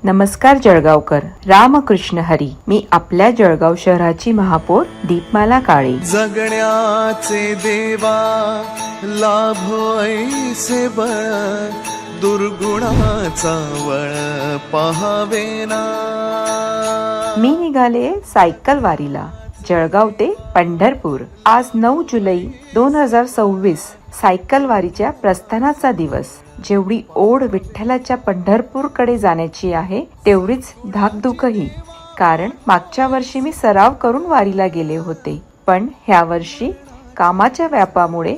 नमस्कार जळगावकर. रामकृष्ण हरी. मी आपल्या जळगाव शहराची महापौर दीपमाला काळे. जगण्याचे देवा लाभो ऐसे बळ, दुर्गुणाचा वळ पहावेना. मी निघाले सायकल वारीला जळगाव ते पंढरपूर. आज 9 जुलै 2026 सायकल वारीच्या प्रस्थानाचा दिवस. जेवढी ओढ विठ्ठलाच्या पंढरपूरकडे जाण्याची आहे तेवढीच धाकधुकही, कारण मागच्या वर्षी मी सराव करून वारीला गेले होते, पण ह्या वर्षी कामाच्या व्यापामुळे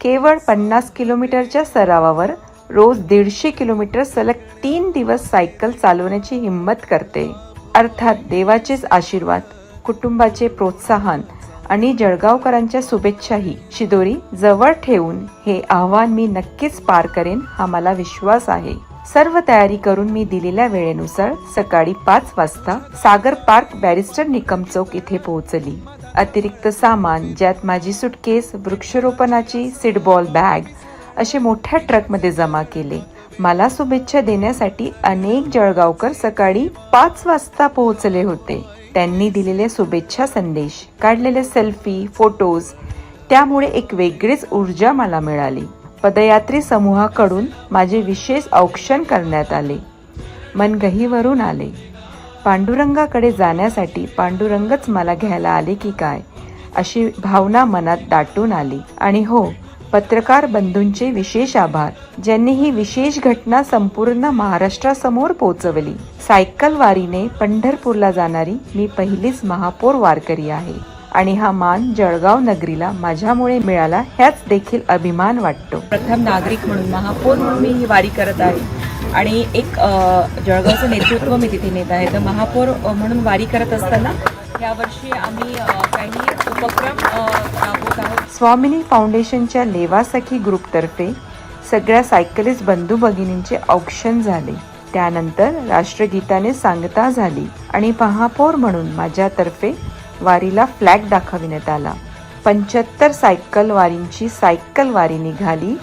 केवळ 50 किलोमीटरच्या सरावावर रोज 150 किलोमीटर सलग 3 दिवस सायकल चालवण्याची हिंमत करते. अर्थात देवाचेच आशीर्वाद, कुटुंबाचे प्रोत्साहन आणि जळगावकरांच्या शुभेच्छाही शिदोरी जवळ ठेवून हे आव्हान मी नक्कीच पार करेन हा मला विश्वास आहे. सर्व तयारी करून मी दिलेल्या वेळेनुसार सकाळी 5 वाजता सागर पार्क बॅरिस्टर निकम चौक इथे पोहोचली. अतिरिक्त सामान ज्यात माझी सुटकेस, वृक्षारोपणाची सीडबॉल बॅग असे मोठ्या ट्रकमध्ये जमा केले. मला शुभेच्छा देण्यासाठी अनेक जळगावकर सकाळी 5 वाजता पोहोचले होते. त्यांनी दिलेले शुभेच्छा संदेश, काढलेले सेल्फी, फोटोज, त्यामुळे एक वेगळीच ऊर्जा मला मिळाली. पदयात्री समूहाकडून माझे विशेष औक्षण करण्यात आले. मन गहीवरून आले. पांडुरंगाकडे जाण्यासाठी पांडुरंगच मला घ्यायला आले की काय अशी भावना मनात दाटून आली. आणि हो, पत्रकार बंधूंचे विशेष आभार, ज्यांनी ही विशेष घटना संपूर्ण महाराष्ट्रासमोर पोहोचवली. सायकल वारीने पंढरपूरला जाणारी मी पहिलीच महापौर वारकरी आहे आणि हा मान जळगाव नगरीला माझ्यामुळे मिळाला ह्याच देखील अभिमान वाटतो. प्रथम नागरिक म्हणून, महापौर म्हणून मी ही वारी करत आहे आणि एक जळगावचं नेतृत्व मी तिथे नेत आहे. तर महापौर म्हणून वारी करत असताना यावर्षी आम्ही काही उपक्रम राबवत आहोत. स्वामिनी फाउंडेशनच्या लेवासखी ग्रुपतर्फे सगळ्या सायकलिस्ट बंधू भगिनींचे औक्षण झाले. त्यानंतर राष्ट्रगीताने सांगता झाली आणि महापौर म्हणून माझ्यातर्फे वारीला फ्लॅग दाखविण्यात आला. 75 सायकल वारींची सायकल वारी निघाली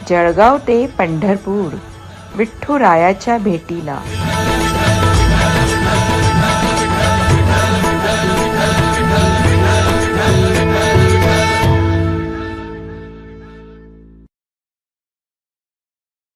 जळगाव ते पंढरपूर विठ्ठुरायाच्या भेटीला.